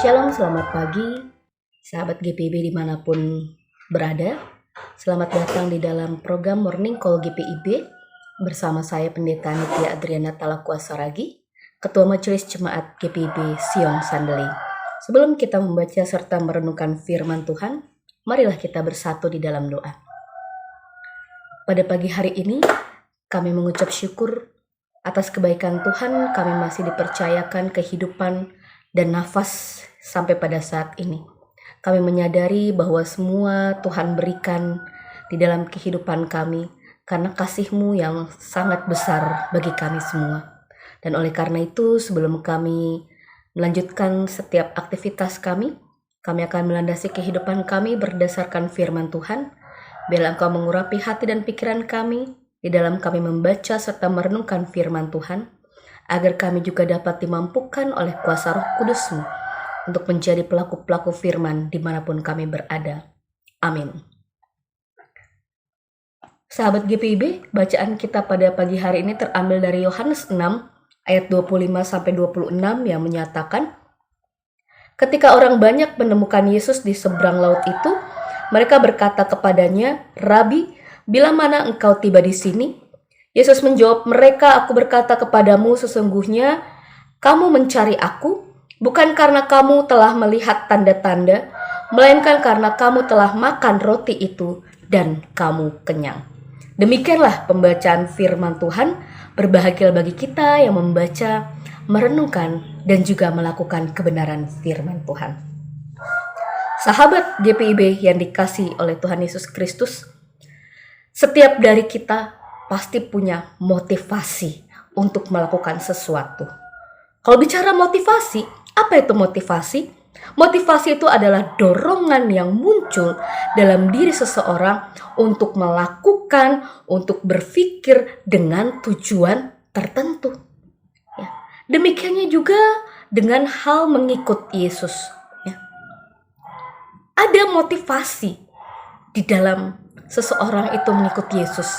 Shalom, selamat pagi, sahabat GPIB dimanapun berada. Selamat datang di dalam program Morning Call GPIB bersama saya Pendeta Nitya Adriana Talakuasa Ragi, Ketua Majelis Jemaat GPIB Sion Sandeli. Sebelum kita membaca serta merenungkan firman Tuhan, marilah kita bersatu di dalam doa. Pada pagi hari ini, kami mengucap syukur atas kebaikan Tuhan. Kami masih dipercayakan kehidupan dan nafas sampai pada saat ini. Kami menyadari bahwa semua Tuhan berikan di dalam kehidupan kami karena kasih-Mu yang sangat besar bagi kami semua. Dan oleh karena itu, sebelum kami melanjutkan setiap aktivitas kami akan melandasi kehidupan kami berdasarkan firman Tuhan. Biarlah Engkau mengurapi hati dan pikiran kami di dalam kami membaca serta merenungkan firman Tuhan, agar kami juga dapat dimampukan oleh kuasa Roh Kudus-Mu untuk menjadi pelaku-pelaku firman dimanapun kami berada. Amin. Sahabat GPIB, bacaan kita pada pagi hari ini terambil dari Yohanes 6 ayat 25-26 yang menyatakan, ketika orang banyak menemukan Yesus di seberang laut itu, mereka berkata kepadanya, "Rabi, bila mana engkau tiba di sini?" Yesus menjawab mereka, "Aku berkata kepadamu, sesungguhnya kamu mencari aku, bukan karena kamu telah melihat tanda-tanda, melainkan karena kamu telah makan roti itu dan kamu kenyang." Demikianlah pembacaan firman Tuhan. Berbahagia bagi kita yang membaca, merenungkan, dan juga melakukan kebenaran firman Tuhan. Sahabat GPIB yang dikasihi oleh Tuhan Yesus Kristus, setiap dari kita pasti punya motivasi untuk melakukan sesuatu. Kalau bicara motivasi, apa itu motivasi? Motivasi itu adalah dorongan yang muncul dalam diri seseorang untuk melakukan, untuk berpikir dengan tujuan tertentu. Ya. Demikiannya juga dengan hal mengikut Yesus. Ya. Ada motivasi di dalam seseorang itu mengikut Yesus.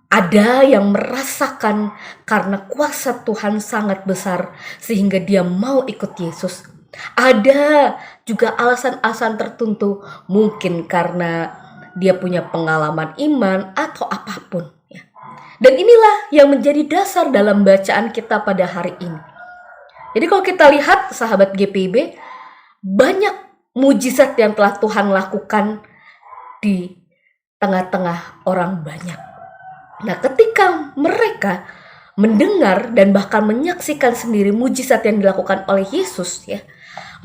Ada yang merasakan karena kuasa Tuhan sangat besar sehingga dia mau ikut Yesus. Ada juga alasan-alasan tertentu, mungkin karena dia punya pengalaman iman atau apapun. Dan inilah yang menjadi dasar dalam bacaan kita pada hari ini. Jadi kalau kita lihat sahabat GPIB, banyak mujizat yang telah Tuhan lakukan di tengah-tengah orang banyak. Nah, ketika mereka mendengar dan bahkan menyaksikan sendiri mujizat yang dilakukan oleh Yesus, ya,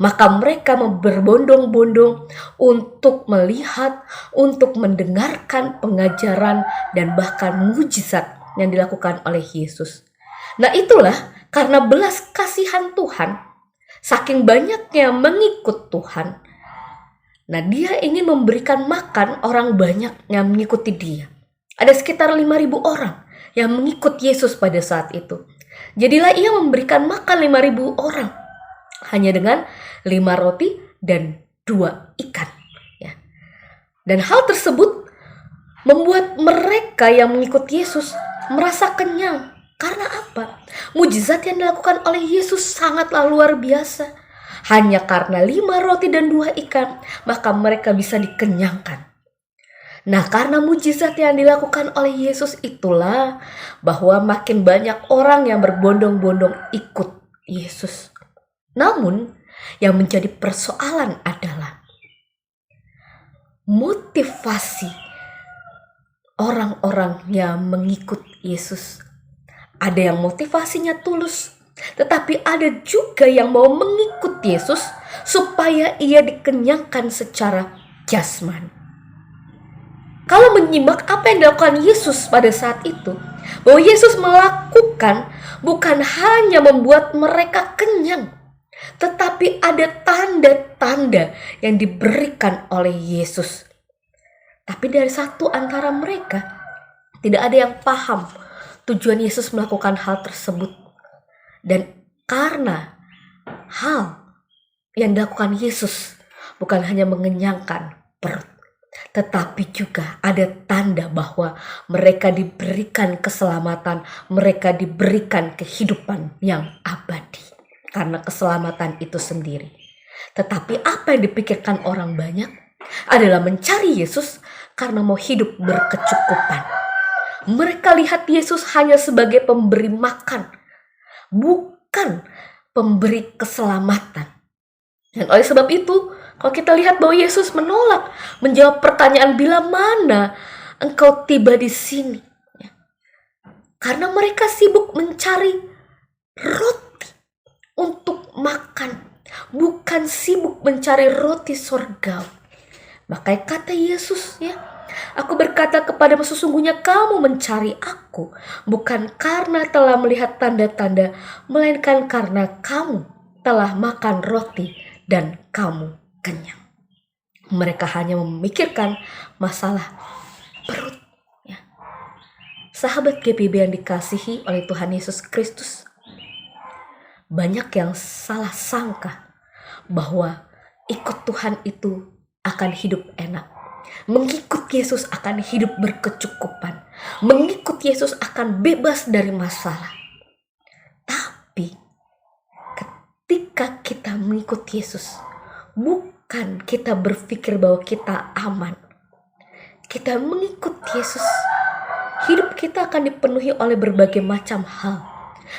maka mereka berbondong-bondong untuk melihat, untuk mendengarkan pengajaran dan bahkan mujizat yang dilakukan oleh Yesus. Nah, itulah karena belas kasihan Tuhan, saking banyaknya mengikut Tuhan. Nah, dia ingin memberikan makan orang banyak yang mengikuti dia. Ada sekitar 5.000 orang yang mengikut Yesus pada saat itu. Jadilah ia memberikan makan 5.000 orang hanya dengan 5 roti dan 2 ikan. Ya. Dan hal tersebut membuat mereka yang mengikut Yesus merasa kenyang. Karena apa? Mujizat yang dilakukan oleh Yesus sangatlah luar biasa. Hanya karena 5 roti dan 2 ikan, maka mereka bisa dikenyangkan. Nah, karena mujizat yang dilakukan oleh Yesus itulah bahwa makin banyak orang yang berbondong-bondong ikut Yesus. Namun, yang menjadi persoalan adalah motivasi orang-orang yang mengikut Yesus. Ada yang motivasinya tulus, tetapi ada juga yang mau mengikut Yesus supaya ia dikenyangkan secara jasmani. Kalau menyimak apa yang dilakukan Yesus pada saat itu, bahwa Yesus melakukan bukan hanya membuat mereka kenyang, tetapi ada tanda-tanda yang diberikan oleh Yesus. Tapi dari satu antara mereka, tidak ada yang paham tujuan Yesus melakukan hal tersebut. Dan karena hal yang dilakukan Yesus bukan hanya mengenyangkan perut, tetapi juga ada tanda bahwa mereka diberikan keselamatan, mereka diberikan kehidupan yang abadi karena keselamatan itu sendiri. Tetapi apa yang dipikirkan orang banyak adalah mencari Yesus karena mau hidup berkecukupan. Mereka lihat Yesus hanya sebagai pemberi makan, bukan pemberi keselamatan. Dan oleh sebab itu, kalau kita lihat bahwa Yesus menolak menjawab pertanyaan bila mana engkau tiba di sini. Karena mereka sibuk mencari roti untuk makan, bukan sibuk mencari roti surgawi. Makanya kata Yesus, aku berkata kepadamu, sesungguhnya kamu mencari aku bukan karena telah melihat tanda-tanda, melainkan karena kamu telah makan roti dan kamu kenyang. Mereka hanya memikirkan masalah perut. Sahabat GPIB yang dikasihi oleh Tuhan Yesus Kristus, banyak yang salah sangka bahwa ikut Tuhan itu akan hidup enak. Mengikut Yesus akan hidup berkecukupan. Mengikut Yesus akan bebas dari masalah. Tapi ketika kita mengikut Yesus, bukan kita berpikir bahwa kita aman. Kita mengikut Yesus, hidup kita akan dipenuhi oleh berbagai macam hal.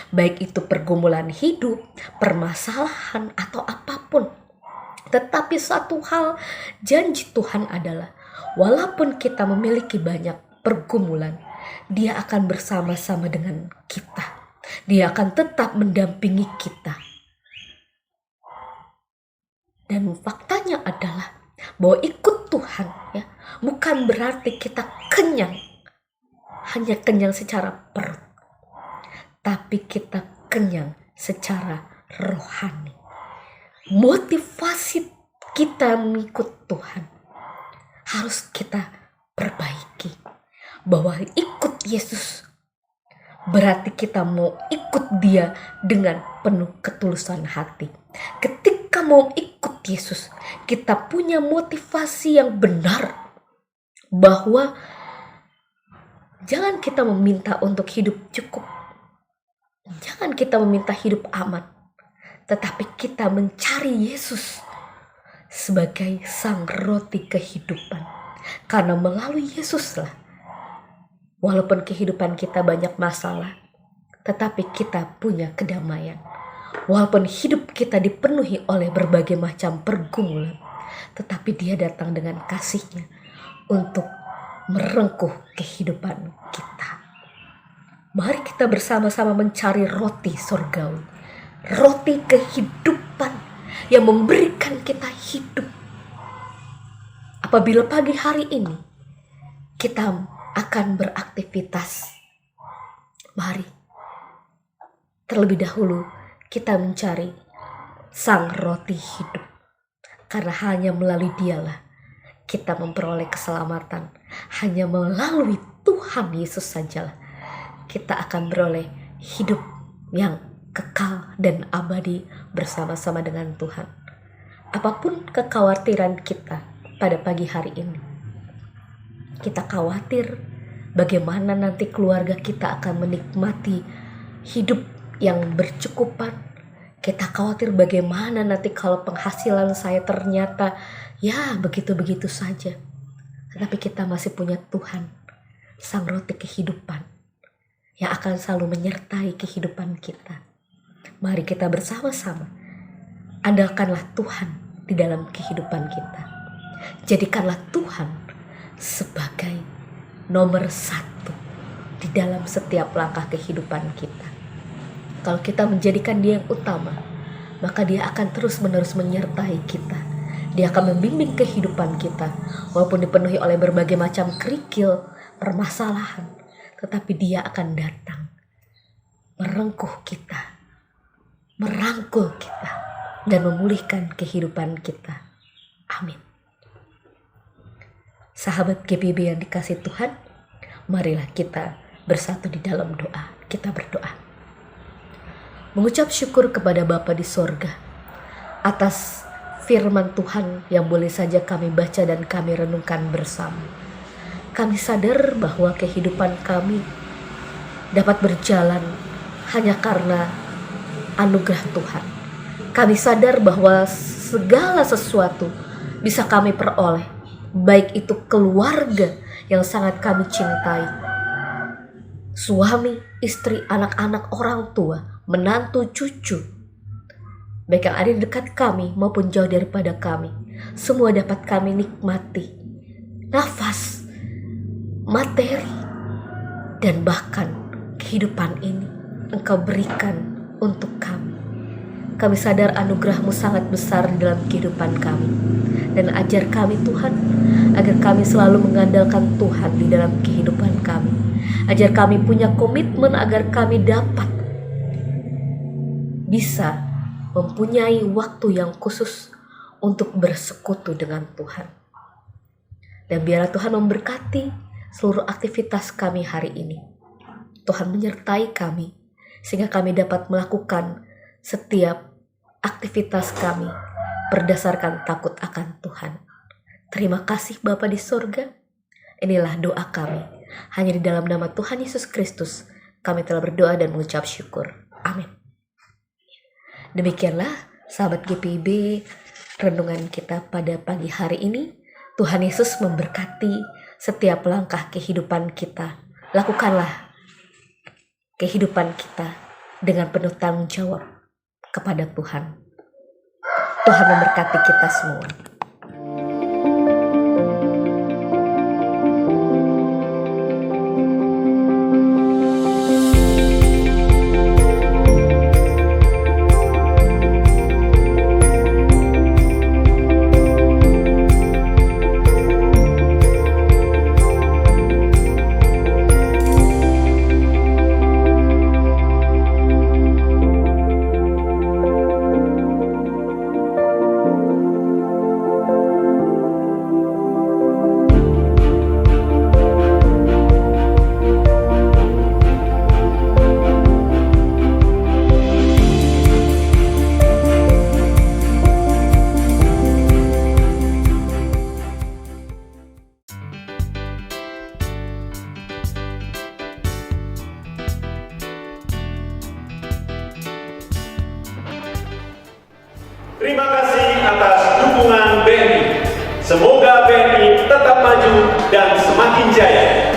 Baik itu pergumulan hidup, permasalahan, atau apapun. Tetapi satu hal, janji Tuhan adalah walaupun kita memiliki banyak pergumulan, Dia akan bersama-sama dengan kita. Dia akan tetap mendampingi kita. Dan faktanya adalah bahwa ikut Tuhan bukan berarti kita kenyang, hanya kenyang secara perut, tapi kita kenyang secara rohani. Motivasi kita mengikut Tuhan harus kita perbaiki. Bahwa ikut Yesus berarti kita mau ikut Dia dengan penuh ketulusan hati. Ketika mau ikut Yesus, kita punya motivasi yang benar bahwa jangan kita meminta untuk hidup cukup. Jangan kita meminta hidup aman. Tetapi kita mencari Yesus sebagai sang roti kehidupan. Karena melalui Yesuslah, walaupun kehidupan kita banyak masalah, tetapi kita punya kedamaian. Walaupun hidup kita dipenuhi oleh berbagai macam pergumulan, tetapi Dia datang dengan kasih-Nya untuk merengkuh kehidupan kita. Mari kita bersama-sama mencari roti surgawi, roti kehidupan yang memberikan kita hidup. Apabila pagi hari ini kita akan beraktivitas, mari terlebih dahulu kita mencari sang roti hidup. Karena hanya melalui Dialah kita memperoleh keselamatan. Hanya melalui Tuhan Yesus sajalah kita akan beroleh hidup yang kekal dan abadi bersama-sama dengan Tuhan. Apapun kekhawatiran kita pada pagi hari ini, kita khawatir bagaimana nanti keluarga kita akan menikmati hidup yang bercukupan. Kita khawatir bagaimana nanti kalau penghasilan saya ternyata begitu-begitu saja. Tetapi kita masih punya Tuhan, sang roti kehidupan, yang akan selalu menyertai kehidupan kita. Mari kita bersama-sama andalkanlah Tuhan di dalam kehidupan kita. Jadikanlah Tuhan sebagai nomor 1 di dalam setiap langkah kehidupan kita. Kalau kita menjadikan Dia yang utama, maka Dia akan terus-menerus menyertai kita. Dia akan membimbing kehidupan kita, walaupun dipenuhi oleh berbagai macam kerikil, permasalahan, tetapi Dia akan datang merengkuh kita, merangkul kita, dan memulihkan kehidupan kita. Amin. Sahabat GPIB yang dikasihi Tuhan, marilah kita bersatu di dalam doa. Kita berdoa. Mengucap syukur kepada Bapa di sorga atas firman Tuhan yang boleh saja kami baca dan kami renungkan bersama. Kami sadar bahwa kehidupan kami dapat berjalan hanya karena anugerah Tuhan. Kami sadar bahwa segala sesuatu bisa kami peroleh, baik itu keluarga yang sangat kami cintai, suami, istri, anak-anak, orang tua, menantu, cucu, baik yang ada di dekat kami maupun jauh daripada kami, semua dapat kami nikmati. Nafas, materi, dan bahkan kehidupan ini Engkau berikan untuk kami. Kami sadar anugerah-Mu sangat besar dalam kehidupan kami. Dan ajar kami Tuhan, agar kami selalu mengandalkan Tuhan di dalam kehidupan kami. Ajar kami punya komitmen agar kami dapat bisa mempunyai waktu yang khusus untuk bersekutu dengan Tuhan. Dan biarlah Tuhan memberkati seluruh aktivitas kami hari ini. Tuhan menyertai kami, sehingga kami dapat melakukan setiap aktivitas kami berdasarkan takut akan Tuhan. Terima kasih Bapa di sorga. Inilah doa kami. Hanya di dalam nama Tuhan Yesus Kristus kami telah berdoa dan mengucap syukur. Amin. Demikianlah sahabat GPIB renungan kita pada pagi hari ini. Tuhan Yesus memberkati setiap langkah kehidupan kita. Lakukanlah kehidupan kita dengan penuh tanggung jawab kepada Tuhan. Tuhan memberkati kita semua. Terima kasih atas dukungan BNI. Semoga BNI tetap maju dan semakin jaya.